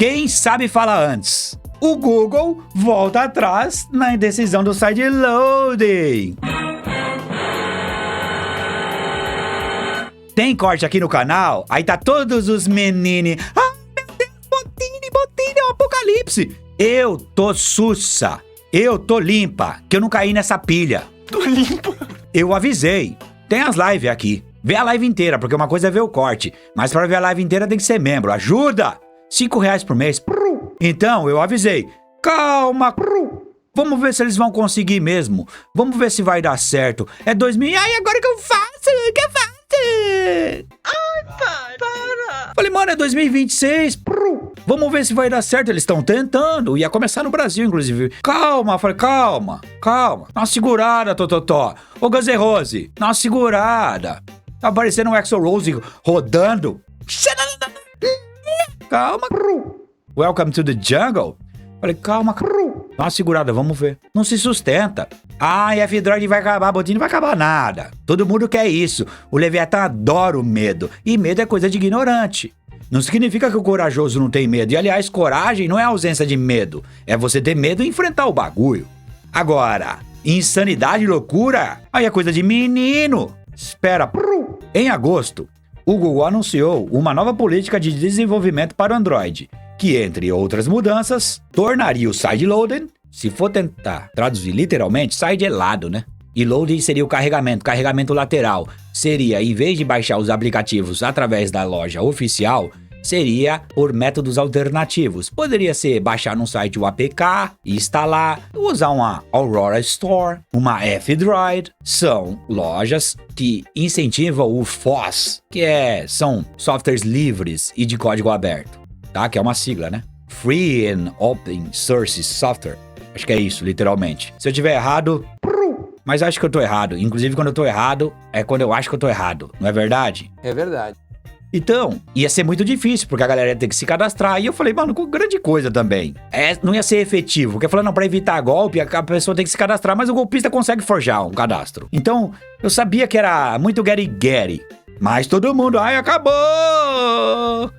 Quem sabe fala antes. O Google volta atrás na indecisão do site loading. Tem corte aqui no canal, aí tá todos os meninos. Ah, meu Deus, Botini, é um apocalipse. Eu tô sussa, eu tô limpa, que eu não caí nessa pilha. Tô limpa. Eu avisei, tem as lives aqui. Vê a live inteira, porque uma coisa é ver o corte. Mas pra ver a live inteira tem que ser membro, ajuda! R$5 por mês. Então, eu avisei. Calma. Vamos ver se eles vão conseguir mesmo. Vamos ver se vai dar certo. É 2000. Ai, agora que eu faço? O que eu faço? Ai, pai, para. Falei, mano, é 2026. Vamos ver se vai dar certo. Eles estão tentando. Ia começar no Brasil, inclusive. Calma. Falei, calma. Dá uma segurada, Tototó. Ô, Guns N' Roses, dá uma segurada. Tá parecendo um Axl Rose rodando. Calma. Welcome to the jungle. Falei, calma. Dá uma segurada, vamos ver. Não se sustenta. Ah, F-Droid vai acabar, Botini, não vai acabar nada. Todo mundo quer isso. O Leviatã adora o medo. E medo é coisa de ignorante. Não significa que o corajoso não tem medo. E, aliás, coragem não é ausência de medo. É você ter medo e enfrentar o bagulho. Agora, insanidade e loucura, aí é coisa de menino. Espera. Em agosto, o Google anunciou uma nova política de desenvolvimento para o Android, que, entre outras mudanças, tornaria o sideloading, se for tentar traduzir literalmente, side é lado, né? E loading seria o carregamento lateral. Seria, em vez de baixar os aplicativos através da loja oficial, seria por métodos alternativos. Poderia ser baixar num site o APK, instalar, usar uma Aurora Store, uma F-Droid. São lojas que incentivam o FOSS, que são softwares livres e de código aberto, tá? Que é uma sigla, né? Free and Open Source Software. Acho que é isso, literalmente. Se eu tiver errado, mas acho que eu tô errado. Inclusive, quando eu tô errado, é quando eu acho que eu tô errado. Não é verdade? É verdade. Então, ia ser muito difícil, porque a galera ia ter que se cadastrar. E eu falei, mano, com grande coisa também. Não ia ser efetivo. Porque falando, pra evitar golpe, a pessoa tem que se cadastrar, mas o golpista consegue forjar um cadastro. Então, eu sabia que era muito get-get. Mas todo mundo, ai, acabou!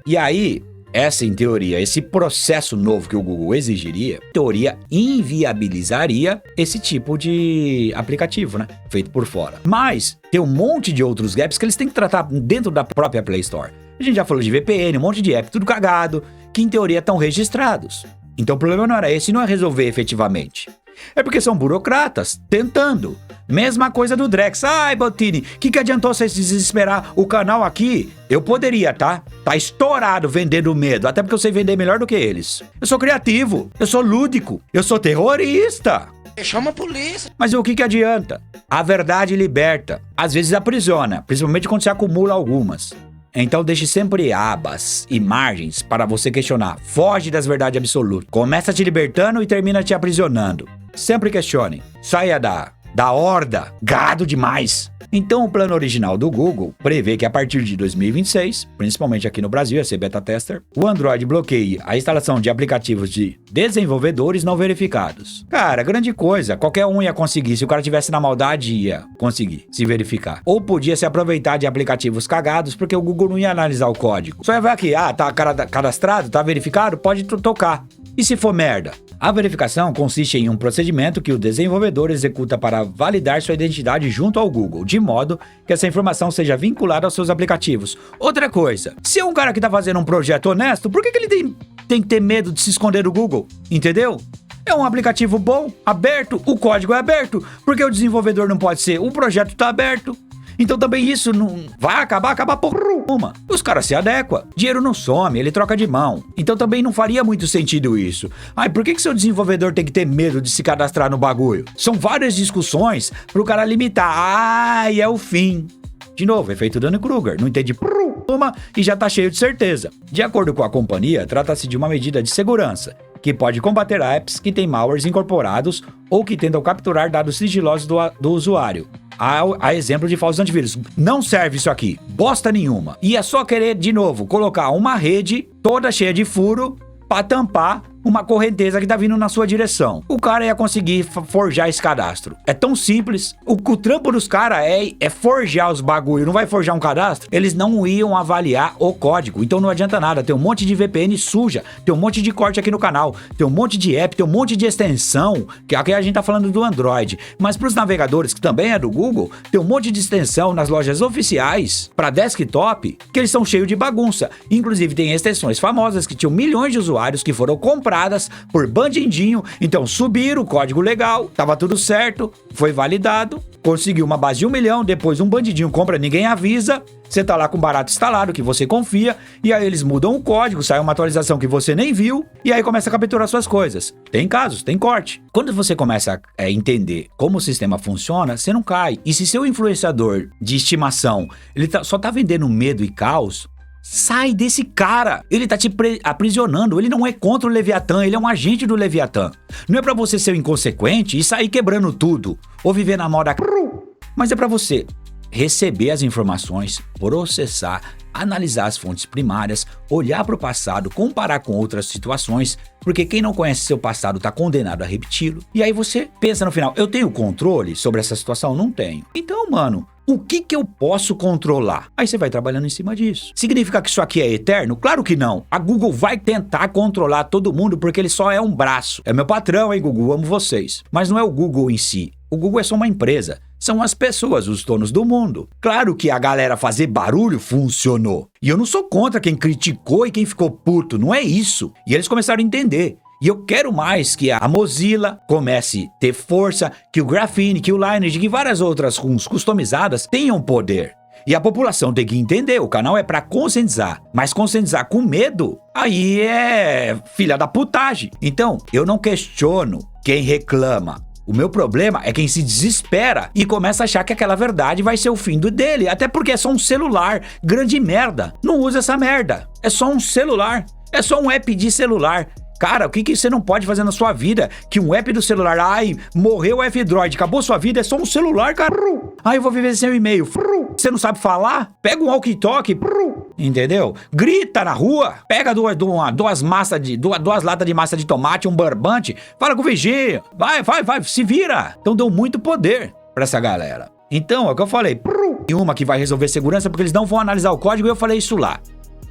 E aí, essa, em teoria, esse processo novo que o Google exigiria, em teoria, inviabilizaria esse tipo de aplicativo, né? Feito por fora. Mas tem um monte de outros gaps que eles têm que tratar dentro da própria Play Store. A gente já falou de VPN, um monte de app, tudo cagado, que em teoria estão registrados. Então o problema não era esse, não é resolver efetivamente. É porque são burocratas tentando. Mesma coisa do Drex. Ai, Botini, que adiantou você se desesperar? O canal aqui, eu poderia, tá? Tá estourado vendendo medo, até porque eu sei vender melhor do que eles. Eu sou criativo, eu sou lúdico, eu sou terrorista. Chama a polícia. Mas o que adianta? A verdade liberta. Às vezes aprisiona, principalmente quando você acumula algumas. Então deixe sempre abas e margens para você questionar. Foge das verdades absolutas. Começa te libertando e termina te aprisionando. Sempre questione. Saia da horda. Gado demais. Então o plano original do Google prevê que a partir de 2026, principalmente aqui no Brasil, ia ser beta tester, o Android bloqueie a instalação de aplicativos de desenvolvedores não verificados. Cara, grande coisa, qualquer um ia conseguir, se o cara tivesse na maldade ia conseguir se verificar. Ou podia se aproveitar de aplicativos cagados, porque o Google não ia analisar o código. Só ia ver aqui, tá cadastrado, tá verificado, pode tocar. E se for merda? A verificação consiste em um procedimento que o desenvolvedor executa para validar sua identidade junto ao Google, de modo que essa informação seja vinculada aos seus aplicativos. Outra coisa, se é um cara que tá fazendo um projeto honesto, por que ele tem que ter medo de se esconder do Google? Entendeu? É um aplicativo bom, aberto, o código é aberto, porque o desenvolvedor não pode ser, o projeto tá aberto. Então também isso não vai acabar por uma. Os caras se adequam. Dinheiro não some, ele troca de mão. Então também não faria muito sentido isso. Ai, por que seu desenvolvedor tem que ter medo de se cadastrar no bagulho? São várias discussões pro cara limitar. Ai, é o fim. De novo, efeito Dunning-Kruger. Não entende uma e já tá cheio de certeza. De acordo com a companhia, trata-se de uma medida de segurança que pode combater apps que têm malwares incorporados ou que tentam capturar dados sigilosos do usuário. A exemplo de falsos antivírus. Não serve isso aqui, bosta nenhuma. E é só querer, de novo, colocar uma rede toda cheia de furo pra tampar uma correnteza que tá vindo na sua direção. O cara ia conseguir forjar esse cadastro. É tão simples. O trampo dos caras é forjar os bagulho. Não vai forjar um cadastro? Eles não iam avaliar o código. Então não adianta nada. Tem um monte de VPN suja. Tem um monte de corte aqui no canal. Tem um monte de app. Tem um monte de extensão. Que aqui a gente tá falando do Android. Mas pros navegadores, que também é do Google, tem um monte de extensão nas lojas oficiais para desktop que eles são cheios de bagunça. Inclusive tem extensões famosas que tinham milhões de usuários que foram compradas por bandidinho. Então subiram o código legal, tava tudo certo, foi validado, conseguiu uma base de 1 milhão, depois um bandidinho compra, ninguém avisa, você tá lá com barato instalado que você confia, e aí eles mudam o código, sai uma atualização que você nem viu, e aí começa a capturar suas coisas. Tem casos, tem corte. Quando você começa a entender como o sistema funciona, você não cai. E se seu influenciador de estimação, ele só tá vendendo medo e caos, sai desse cara. Ele tá te aprisionando. Ele não é contra o Leviatã, ele é um agente do Leviatã. Não é pra você ser inconsequente e sair quebrando tudo, ou viver na moda, mas é pra você receber as informações, processar, analisar as fontes primárias, olhar para o passado, comparar com outras situações, porque quem não conhece seu passado está condenado a repeti-lo. E aí você pensa no final, eu tenho controle sobre essa situação? Não tenho. Então, mano, o que eu posso controlar? Aí você vai trabalhando em cima disso. Significa que isso aqui é eterno? Claro que não. A Google vai tentar controlar todo mundo porque ele só é um braço. É meu patrão, hein, Google? Amo vocês. Mas não é o Google em si. O Google é só uma empresa. São as pessoas, os donos do mundo. Claro que a galera fazer barulho funcionou. E eu não sou contra quem criticou e quem ficou puto, não é isso. E eles começaram a entender. E eu quero mais que a Mozilla comece a ter força, que o Graphene, que o Lineage, que várias outras RUMs customizadas tenham poder. E a população tem que entender, o canal é pra conscientizar. Mas conscientizar com medo, aí é filha da putagem. Então, eu não questiono quem reclama. O meu problema é quem se desespera e começa a achar que aquela verdade vai ser o fim dele. Até porque é só um celular. Grande merda. Não usa essa merda. É só um celular. É só um app de celular. Cara, o que você não pode fazer na sua vida? Que um app do celular, ai, morreu o F-Droid, acabou sua vida, é só um celular, cara. Ai, eu vou viver sem o e-mail. Você não sabe falar? Pega um walkie-talkie. Entendeu? Grita na rua, pega duas latas de massa de tomate, um barbante, fala com o vigia, vai, se vira. Então deu muito poder pra essa galera. Então, é o que eu falei, e uma que vai resolver segurança porque eles não vão analisar o código e eu falei isso lá.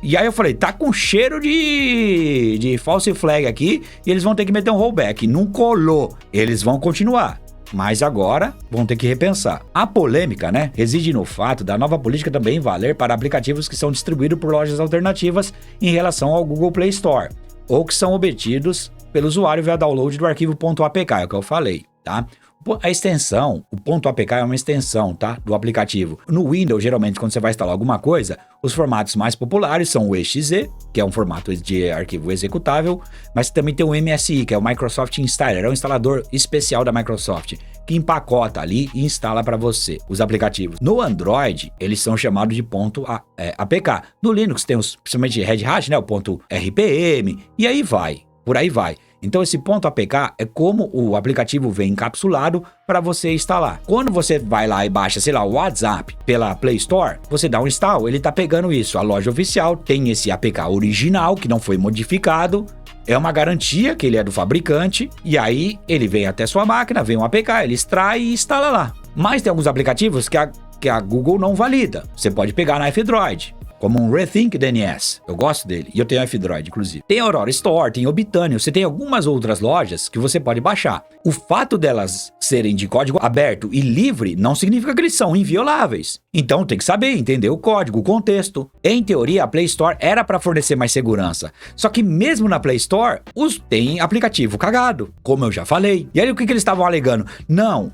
E aí eu falei, tá com cheiro de false flag aqui e eles vão ter que meter um rollback. Não colou, eles vão continuar. Mas agora vão ter que repensar. A polêmica, né, reside no fato da nova política também valer para aplicativos que são distribuídos por lojas alternativas em relação ao Google Play Store, ou que são obtidos pelo usuário via download do arquivo .apk, é o que eu falei, tá? A extensão, o .apk é uma extensão, tá, do aplicativo. No Windows, geralmente, quando você vai instalar alguma coisa, os formatos mais populares são o exe, que é um formato de arquivo executável, mas também tem o MSI, que é o Microsoft Installer, é um instalador especial da Microsoft, que empacota ali e instala para você os aplicativos. No Android, eles são chamados de .apk. No Linux tem os, principalmente Red Hat, né, o .rpm, e aí vai, por aí vai. Então esse .apk é como o aplicativo vem encapsulado para você instalar. Quando você vai lá e baixa, sei lá, o WhatsApp pela Play Store, você dá um install, ele tá pegando isso. A loja oficial tem esse APK original, que não foi modificado, é uma garantia que ele é do fabricante, e aí ele vem até sua máquina, vem um APK, ele extrai e instala lá. Mas tem alguns aplicativos que a Google não valida. Você pode pegar na F-Droid, como um Rethink DNS. Eu gosto dele. E eu tenho F-Droid, inclusive. Tem Aurora Store, tem Obitânio. Você tem algumas outras lojas que você pode baixar. O fato delas serem de código aberto e livre não significa que eles são invioláveis. Então tem que saber, entender o código, o contexto. Em teoria, a Play Store era para fornecer mais segurança. Só que mesmo na Play Store, tem aplicativo cagado, como eu já falei. E aí o que eles estavam alegando? Não,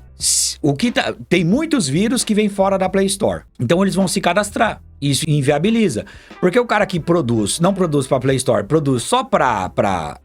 tem muitos vírus que vêm fora da Play Store. Então eles vão se cadastrar. Isso inviabiliza. Porque o cara que não produz para Play Store, produz só para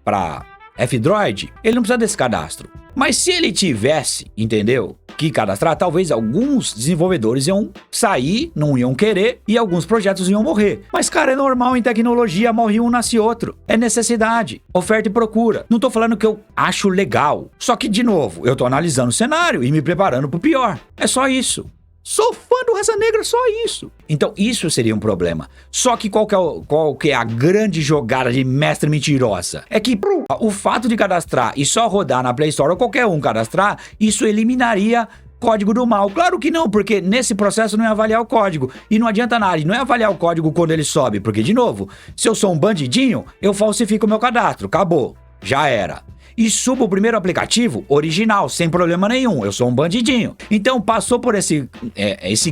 F-Droid, ele não precisa desse cadastro. Mas se ele tivesse, entendeu, que cadastrar, talvez alguns desenvolvedores iam sair, não iam querer, e alguns projetos iam morrer. Mas, cara, é normal em tecnologia, morre um, nasce outro. É necessidade, oferta e procura. Não tô falando que eu acho legal. Só que, de novo, eu tô analisando o cenário e me preparando pro pior. É só isso. Sou fã do Raça Negra, só isso. Então isso seria um problema. Só que qual que é a grande jogada de mestre mentirosa? É que o fato de cadastrar e só rodar na Play Store ou qualquer um cadastrar, isso eliminaria código do mal. Claro que não, porque nesse processo não é avaliar o código. E não adianta nada, e não é avaliar o código quando ele sobe, porque, de novo, se eu sou um bandidinho, eu falsifico o meu cadastro. Acabou. Já era. E subo o primeiro aplicativo original, sem problema nenhum. Eu sou um bandidinho. Então, passou por esse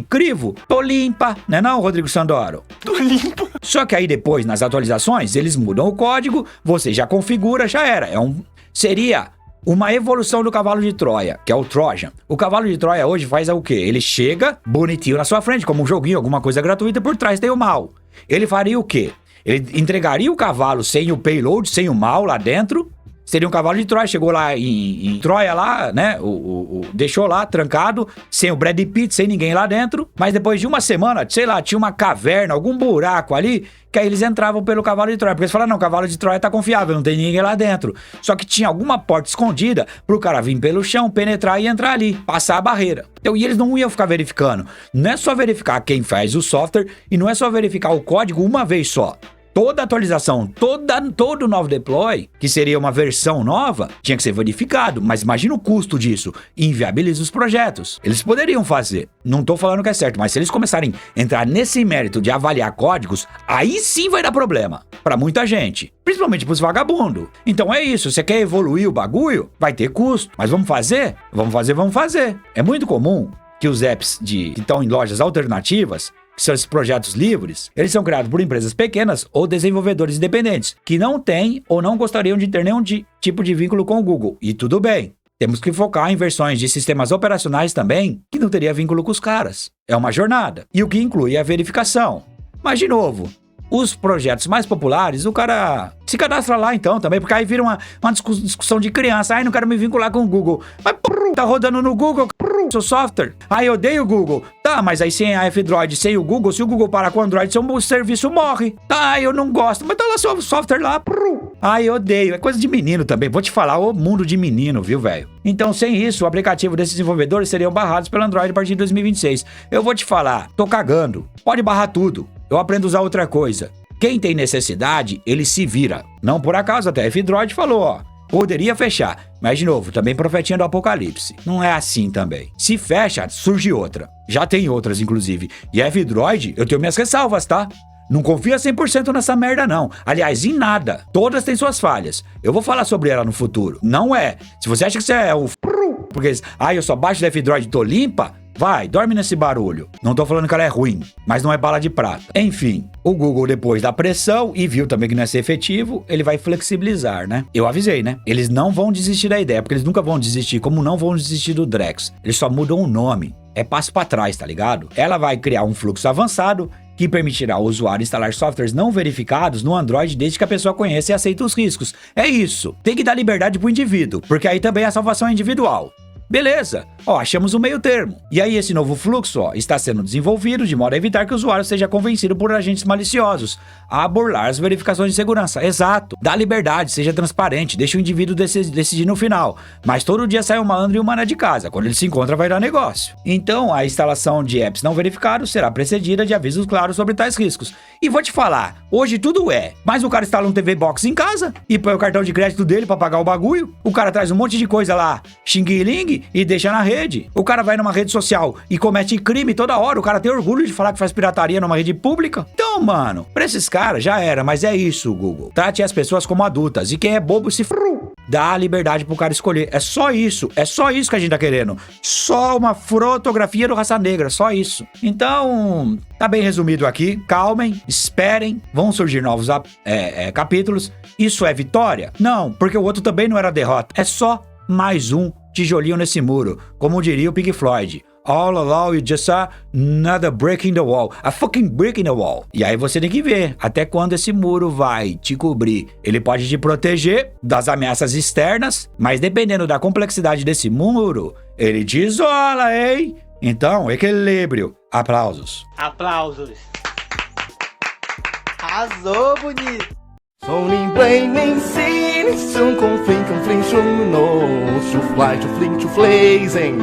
crivo, tô limpa, né não, Rodrigo Sandoro? Tô limpo. Só que aí depois, nas atualizações, eles mudam o código, você já configura, já era. Seria uma evolução do cavalo de Troia, que é o Trojan. O cavalo de Troia hoje faz o quê? Ele chega bonitinho na sua frente, como um joguinho, alguma coisa gratuita, por trás tem o mal. Ele faria o quê? Ele entregaria o cavalo sem o payload, sem o mal lá dentro. Seria um cavalo de Troia, chegou lá em Troia lá, né, deixou lá trancado, sem o Brad Pitt, sem ninguém lá dentro, mas depois de uma semana, sei lá, tinha uma caverna, algum buraco ali, que aí eles entravam pelo cavalo de Troia, porque eles falaram, não, o cavalo de Troia tá confiável, não tem ninguém lá dentro, só que tinha alguma porta escondida pro cara vir pelo chão, penetrar e entrar ali, passar a barreira. Então, e eles não iam ficar verificando, não é só verificar quem faz o software, e não é só verificar o código uma vez só. Toda atualização, todo novo deploy, que seria uma versão nova, tinha que ser verificado. Mas imagina o custo disso. Inviabiliza os projetos. Eles poderiam fazer. Não tô falando que é certo, mas se eles começarem a entrar nesse mérito de avaliar códigos, aí sim vai dar problema. Pra muita gente. Principalmente pros vagabundos. Então é isso. Você quer evoluir o bagulho? Vai ter custo. Mas vamos fazer? Vamos fazer. É muito comum que os apps que estão em lojas alternativas, que são esses projetos livres, eles são criados por empresas pequenas ou desenvolvedores independentes, que não têm ou não gostariam de ter nenhum tipo de vínculo com o Google. E tudo bem. Temos que focar em versões de sistemas operacionais também, que não teria vínculo com os caras. É uma jornada. E o que inclui a verificação. Mas, de novo, os projetos mais populares, o cara se cadastra lá então também, porque aí vira uma discussão de criança. Ai, não quero me vincular com o Google. Mas tá rodando no Google, seu software. Ai, eu odeio o Google. Tá, mas aí sem a F-Droid, sem o Google, se o Google parar com o Android, seu serviço morre. Tá, eu não gosto, mas tá lá seu software lá. Ai, eu odeio. É coisa de menino também. Vou te falar, o mundo de menino, viu, velho? Então, sem isso, o aplicativo desses desenvolvedores seriam barrados pelo Android a partir de 2026. Eu vou te falar, tô cagando. Pode barrar tudo. Eu aprendo a usar outra coisa. Quem tem necessidade, ele se vira. Não por acaso, até a F-Droid falou, ó. Poderia fechar, mas de novo, também profetinha do apocalipse. Não é assim também. Se fecha, surge outra. Já tem outras, inclusive. E a F-Droid, eu tenho minhas ressalvas, tá? Não confia 100% nessa merda, não. Aliás, em nada. Todas têm suas falhas. Eu vou falar sobre ela no futuro. Não é. Se você acha que você é o... Porque, eu só baixo da F-Droid e tô limpa... Vai, dorme nesse barulho. Não tô falando que ela é ruim, mas não é bala de prata. Enfim, o Google, depois da pressão e viu também que não ia ser efetivo, ele vai flexibilizar, né? Eu avisei, né? Eles não vão desistir da ideia, porque eles nunca vão desistir, como não vão desistir do Drex. Eles só mudam o nome. É passo pra trás, tá ligado? Ela vai criar um fluxo avançado que permitirá ao usuário instalar softwares não verificados no Android desde que a pessoa conheça e aceite os riscos. É isso. Tem que dar liberdade pro indivíduo, porque aí também a salvação é individual. Beleza, achamos um meio termo. E aí esse novo fluxo, está sendo desenvolvido de modo a evitar que o usuário seja convencido por agentes maliciosos a burlar as verificações de segurança. Exato. Dá liberdade, seja transparente, deixa o indivíduo decidir no final. Mas todo dia sai um malandro e um mané de casa. Quando ele se encontra, vai dar negócio. Então, a instalação de apps não verificados será precedida de avisos claros sobre tais riscos. E vou te falar, hoje tudo é. Mas o cara instala um TV Box em casa e põe o cartão de crédito dele pra pagar o bagulho. O cara traz um monte de coisa lá, xing-ling, e deixa na rede. O cara vai numa rede social e comete crime toda hora. O cara tem orgulho de falar que faz pirataria numa rede pública. Então, mano, pra esses caras já era, mas é isso, Google. Trate as pessoas como adultas. E quem é bobo se dá a liberdade pro cara escolher. É só isso que a gente tá querendo. Só uma fotografia do Raça Negra, só isso. Então, tá bem resumido aqui. Calmem, esperem, vão surgir novos capítulos. Isso é vitória? Não, porque o outro também não era derrota. É só mais um tijolinho nesse muro, como diria o Pink Floyd. All along you just another brick in the wall. A fucking brick in the wall. E aí você tem que ver até quando esse muro vai te cobrir. Ele pode te proteger das ameaças externas, mas dependendo da complexidade desse muro, ele te isola, hein? Então, equilíbrio. Aplausos. Aplausos. Arrasou, bonito. 从你背面心，胸空飞空飞冲，no， to fly to fling to blazing。